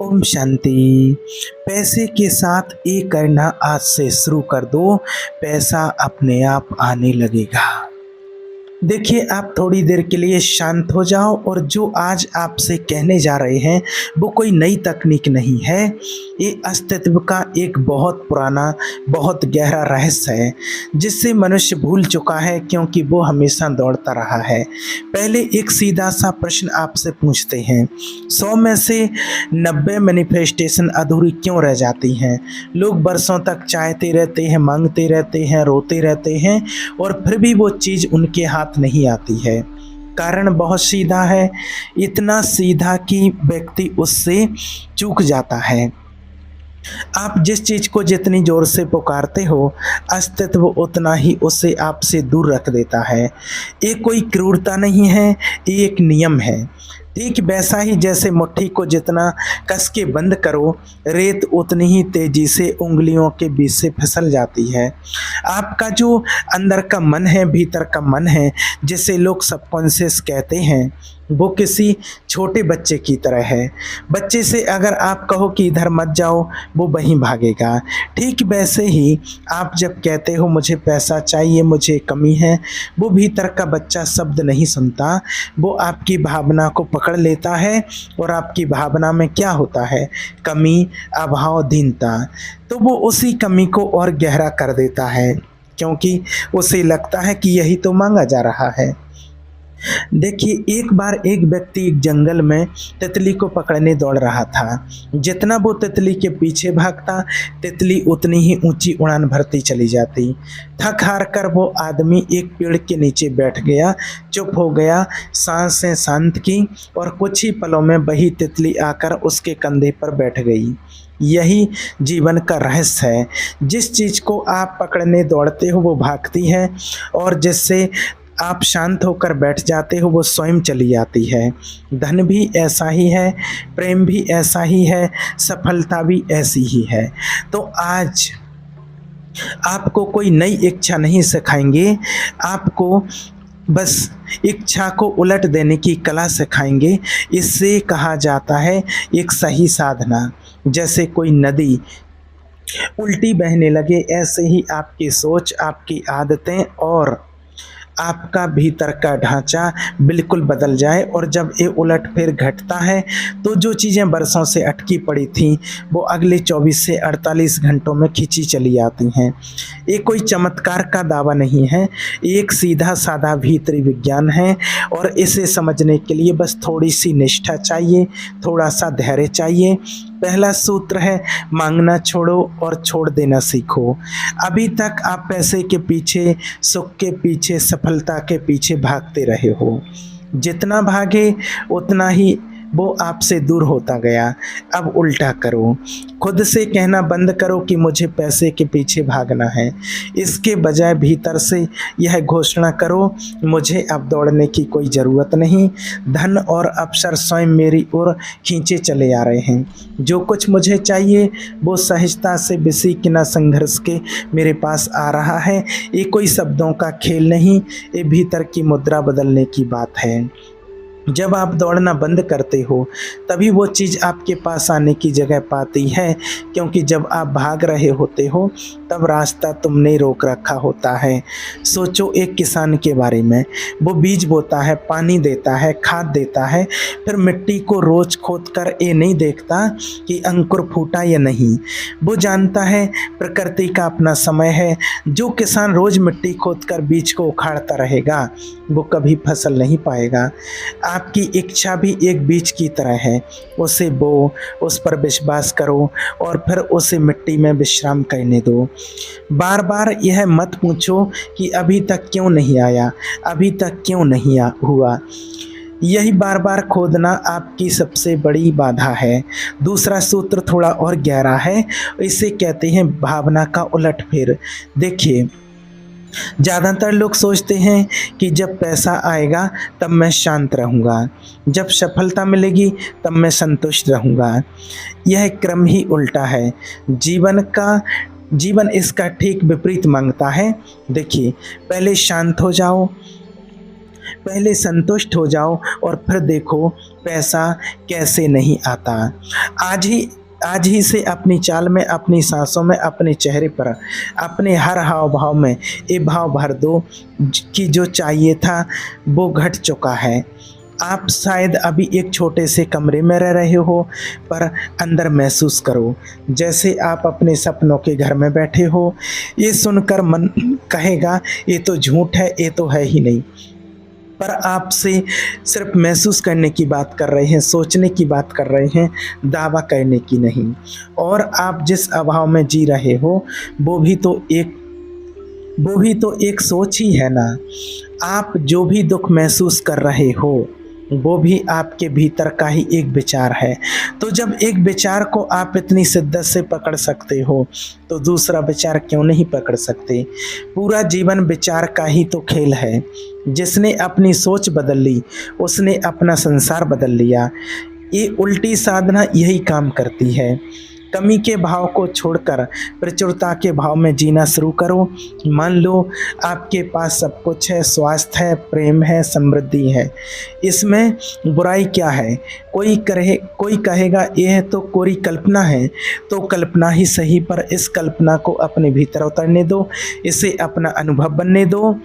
ओम शांति। पैसे के साथ ये करना आज से शुरू कर दो, पैसा अपने आप आने लगेगा। देखिए, आप थोड़ी देर के लिए शांत हो जाओ और जो आज आपसे कहने जा रहे हैं वो कोई नई तकनीक नहीं है। ये अस्तित्व का एक बहुत पुराना, बहुत गहरा रहस्य है जिससे मनुष्य भूल चुका है, क्योंकि वो हमेशा दौड़ता रहा है। पहले एक सीधा सा प्रश्न आपसे पूछते हैं, 100 में से 90 मैनिफेस्टेशन अधूरी क्यों रह जाती हैं? लोग बरसों तक चाहते रहते हैं, मांगते रहते हैं, रोते रहते हैं और फिर भी वो चीज़ उनके हाथ नहीं आती है। कारण बहुत सीधा है, इतना सीधा कि व्यक्ति उससे चूक जाता है। आप जिस चीज को जितनी जोर से पुकारते हो, अस्तित्व उतना ही उसे आपसे दूर रख देता है। ये कोई क्रूरता नहीं है, ये एक नियम है। ठीक वैसा ही जैसे मुट्ठी को जितना कस के बंद करो, रेत उतनी ही तेजी से उंगलियों के बीच से फिसल जाती है। आपका जो अंदर का मन है, भीतर का मन है, जिसे लोग सबकॉन्शियस कहते हैं, वो किसी छोटे बच्चे की तरह है। बच्चे से अगर आप कहो कि इधर मत जाओ, वो वहीं भागेगा। ठीक वैसे ही आप जब कहते हो मुझे पैसा चाहिए, मुझे कमी है, वो भीतर का बच्चा शब्द नहीं सुनता, वो आपकी भावना को पकड़ लेता है। और आपकी भावना में क्या होता है? कमी, अभाव, दीनता। तो वो उसी कमी को और गहरा कर देता है, क्योंकि उसे लगता है कि यही तो मांगा जा रहा है। देखिए, एक बार एक व्यक्ति एक जंगल में तितली को पकड़ने दौड़ रहा था। जितना वो तितली के पीछे भागता, तितली उतनी ही ऊंची उड़ान भरती चली जाती। थक हार कर वो आदमी एक पेड़ के नीचे बैठ गया, चुप हो गया, सांसें शांत की और कुछ ही पलों में वही तितली आकर उसके कंधे पर बैठ गई। यही जीवन का रहस्य है। जिस चीज़ को आप पकड़ने दौड़ते हो वो भागती है, और जिससे आप शांत होकर बैठ जाते हो वो स्वयं चली जाती है। धन भी ऐसा ही है, प्रेम भी ऐसा ही है, सफलता भी ऐसी ही है। तो आज आपको कोई नई इच्छा नहीं सिखाएंगे, आपको बस इच्छा को उलट देने की कला सिखाएंगे। इससे कहा जाता है एक सही साधना। जैसे कोई नदी उल्टी बहने लगे, ऐसे ही आपकी सोच, आपकी आदतें और आपका भीतर का ढांचा बिल्कुल बदल जाए। और जब ये उलट फेर घटता है तो जो चीज़ें बरसों से अटकी पड़ी थीं वो अगले 24 से 48 घंटों में खींची चली आती हैं। ये कोई चमत्कार का दावा नहीं है, एक सीधा साधा भीतरी विज्ञान है। और इसे समझने के लिए बस थोड़ी सी निष्ठा चाहिए, थोड़ा सा धैर्य चाहिए। पहला सूत्र है, मांगना छोड़ो और छोड़ देना सीखो। अभी तक आप पैसे के पीछे, सुख के पीछे, सफलता के पीछे भागते रहे हो। जितना भागे उतना ही वो आपसे दूर होता गया। अब उल्टा करो, खुद से कहना बंद करो कि मुझे पैसे के पीछे भागना है। इसके बजाय भीतर से यह घोषणा करो, मुझे अब दौड़ने की कोई ज़रूरत नहीं। धन और अवसर स्वयं मेरी ओर खींचे चले आ रहे हैं। जो कुछ मुझे चाहिए वो सहजता से बिना संघर्ष के मेरे पास आ रहा है। ये कोई शब्दों का खेल नहीं, ये भीतर की मुद्रा बदलने की बात है। जब आप दौड़ना बंद करते हो तभी वो चीज़ आपके पास आने की जगह पाती है, क्योंकि जब आप भाग रहे होते हो तब रास्ता तुमने रोक रखा होता है। सोचो एक किसान के बारे में, वो बीज बोता है, पानी देता है, खाद देता है, फिर मिट्टी को रोज खोद कर ये नहीं देखता कि अंकुर फूटा या नहीं। वो जानता है प्रकृति का अपना समय है। जो किसान रोज मिट्टी खोद कर बीज को उखाड़ता रहेगा वो कभी फसल नहीं पाएगा। आपकी इच्छा भी एक बीज की तरह है, उसे बो, उस पर विश्वास करो और फिर उसे मिट्टी में विश्राम करने दो। बार बार यह मत पूछो कि अभी तक क्यों नहीं आया, अभी तक क्यों नहीं हुआ। यही बार बार खोदना आपकी सबसे बड़ी बाधा है। दूसरा सूत्र थोड़ा और गहरा है, इसे कहते हैं भावना का उलटफेर। देखिए, ज़्यादातर लोग सोचते हैं कि जब पैसा आएगा तब मैं शांत रहूँगा, जब सफलता मिलेगी तब मैं संतुष्ट रहूँगा। यह क्रम ही उल्टा है। जीवन इसका ठीक विपरीत मांगता है। देखिए, पहले शांत हो जाओ, पहले संतुष्ट हो जाओ और फिर देखो पैसा कैसे नहीं आता। आज ही से अपनी चाल में, अपनी सांसों में, अपने चेहरे पर, अपने हर हाव भाव में ये भाव भर दो कि जो चाहिए था वो घट चुका है। आप शायद अभी एक छोटे से कमरे में रह रहे हो, पर अंदर महसूस करो जैसे आप अपने सपनों के घर में बैठे हो। ये सुनकर मन कहेगा ये तो झूठ है, ये तो है ही नहीं, पर आपसे सिर्फ महसूस करने की बात कर रहे हैं, सोचने की बात कर रहे हैं, दावा करने की नहीं। और आप जिस अभाव में जी रहे हो वो भी तो एक सोच ही है ना। आप जो भी दुख महसूस कर रहे हो वो भी आपके भीतर का ही एक विचार है। तो जब एक विचार को आप इतनी शिद्दत से पकड़ सकते हो तो दूसरा विचार क्यों नहीं पकड़ सकते। पूरा जीवन विचार का ही तो खेल है। जिसने अपनी सोच बदल ली उसने अपना संसार बदल लिया। ये उल्टी साधना यही काम करती है। कमी के भाव को छोड़कर प्रचुरता के भाव में जीना शुरू करो। मान लो आपके पास सब कुछ है, स्वास्थ्य है, प्रेम है, समृद्धि है, इसमें बुराई क्या है। कोई कहेगा यह तो कोरी कल्पना है, तो कल्पना ही सही, पर इस कल्पना को अपने भीतर उतरने दो, इसे अपना अनुभव बनने दो।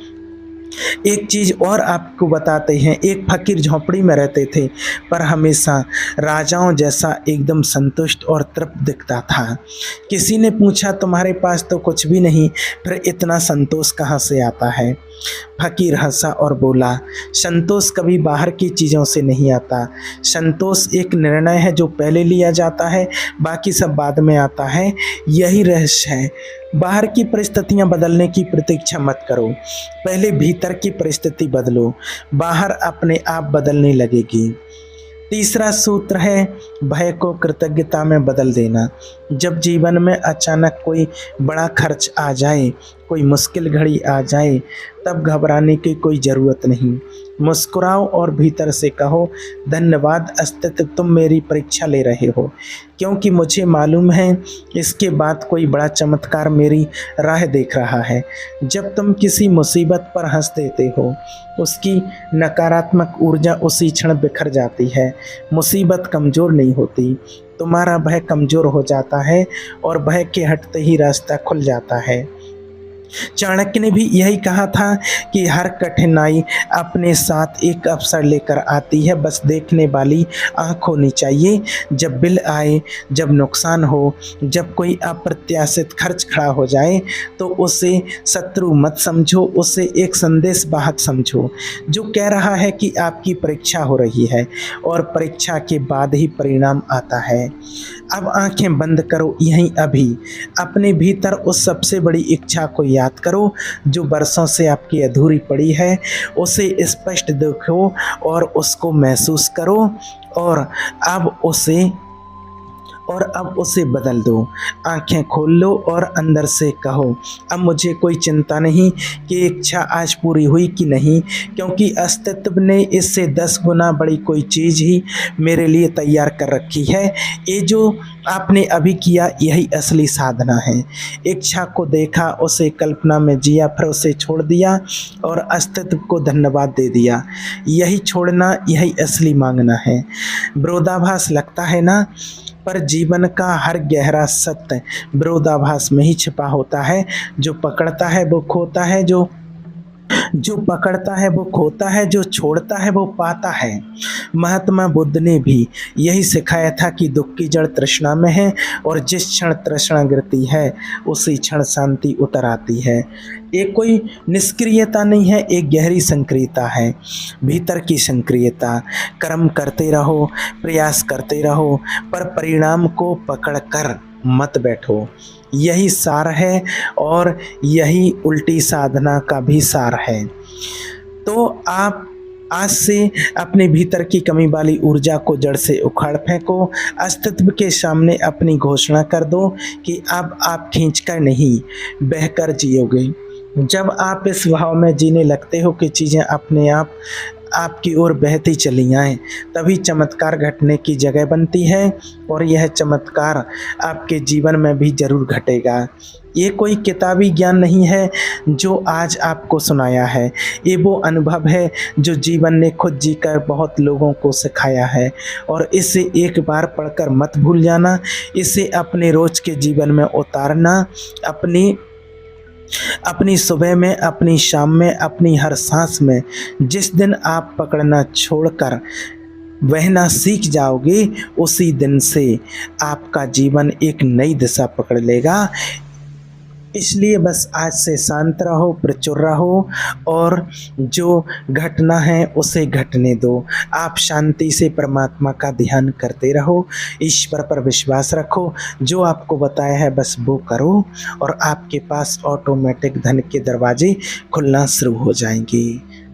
एक चीज और आपको बताते हैं, एक फकीर झोंपड़ी में रहते थे पर हमेशा राजाओं जैसा एकदम संतुष्ट और तृप्त दिखता था। किसी ने पूछा तुम्हारे पास तो कुछ भी नहीं, फिर इतना संतोष कहाँ से आता है। फकीर हंसा और बोला, संतोष कभी बाहर की चीज़ों से नहीं आता। संतोष एक निर्णय है जो पहले लिया जाता है, बाकी सब बाद में आता है। यही रहस्य है। बाहर की परिस्थितियां बदलने की प्रतीक्षा मत करो, पहले भीतर की परिस्थिति बदलो, बाहर अपने आप बदलने लगेगी। तीसरा सूत्र है भय को कृतज्ञता में बदल देना। जब जीवन में अचानक कोई बड़ा खर्च आ जाए, कोई मुश्किल घड़ी आ जाए, तब घबराने की कोई ज़रूरत नहीं। मुस्कुराओ और भीतर से कहो, धन्यवाद अस्तित्व, तुम मेरी परीक्षा ले रहे हो, क्योंकि मुझे मालूम है इसके बाद कोई बड़ा चमत्कार मेरी राह देख रहा है। जब तुम किसी मुसीबत पर हंस देते हो, उसकी नकारात्मक ऊर्जा उसी क्षण बिखर जाती है। मुसीबत कमज़ोर नहीं होती, तुम्हारा भय कमज़ोर हो जाता है और भय के हटते ही रास्ता खुल जाता है। चाणक्य ने भी यही कहा था कि हर कठिनाई अपने साथ एक अवसर लेकर आती है, बस देखने वाली आँख होनी चाहिए। जब बिल आए, जब नुकसान हो, जब कोई अप्रत्याशित खर्च खड़ा हो जाए, तो उसे शत्रु मत समझो, उसे एक संदेश वाहक समझो जो कह रहा है कि आपकी परीक्षा हो रही है और परीक्षा के बाद ही परिणाम आता है। अब आंखें बंद करो, यहीं अभी अपने भीतर उस सबसे बड़ी इच्छा को याद करो जो बरसों से आपकी अधूरी पड़ी है। उसे स्पष्ट देखो और उसको महसूस करो और अब उसे बदल दो। आंखें खोल लो और अंदर से कहो, अब मुझे कोई चिंता नहीं कि इच्छा आज पूरी हुई कि नहीं, क्योंकि अस्तित्व ने इससे 10 गुना बड़ी कोई चीज़ ही मेरे लिए तैयार कर रखी है। ये जो आपने अभी किया यही असली साधना है। इच्छा को देखा, उसे कल्पना में जिया, फिर उसे छोड़ दिया और अस्तित्व को धन्यवाद दे दिया। यही छोड़ना, यही असली मांगना है। विरोधाभास लगता है ना, पर जीवन का हर गहरा सत्य विरोधाभास में ही छिपा होता है। जो पकड़ता है वो खोता है, जो पकड़ता है वो खोता है, जो छोड़ता है वो पाता है। महात्मा बुद्ध ने भी यही सिखाया था कि दुख की जड़ तृष्णा में है और जिस क्षण तृष्णा गिरती है उसी क्षण शांति उतर आती है। एक कोई निष्क्रियता नहीं है, एक गहरी सक्रियता है, भीतर की सक्रियता। कर्म करते रहो, प्रयास करते रहो, पर परिणाम को पकड़कर मत बैठो। यही सार है और यही उल्टी साधना का भी सार है। तो आप आज से अपने भीतर की कमी वाली ऊर्जा को जड़ से उखाड़ फेंको। अस्तित्व के सामने अपनी घोषणा कर दो कि अब आप खींचकर नहीं, बहकर जियोगे। जब आप इस भाव में जीने लगते हो कि चीज़ें अपने आप आपकी ओर बहती चली आए, तभी चमत्कार घटने की जगह बनती है और यह चमत्कार आपके जीवन में भी ज़रूर घटेगा। ये कोई किताबी ज्ञान नहीं है जो आज आपको सुनाया है, ये वो अनुभव है जो जीवन ने खुद जीकर बहुत लोगों को सिखाया है। और इसे एक बार पढ़कर मत भूल जाना, इसे अपने रोज़ के जीवन में उतारना, अपनी अपनी सुबह में, अपनी शाम में, अपनी हर सांस में। जिस दिन आप पकड़ना छोड़कर बहना सीख जाओगे, उसी दिन से आपका जीवन एक नई दिशा पकड़ लेगा। इसलिए बस आज से शांत रहो, प्रचुर रहो और जो घटना है उसे घटने दो। आप शांति से परमात्मा का ध्यान करते रहो, ईश्वर पर विश्वास रखो, जो आपको बताया है बस वो करो और आपके पास ऑटोमेटिक धन के दरवाजे खुलना शुरू हो जाएंगे।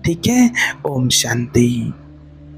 ठीक है? ओम शांति।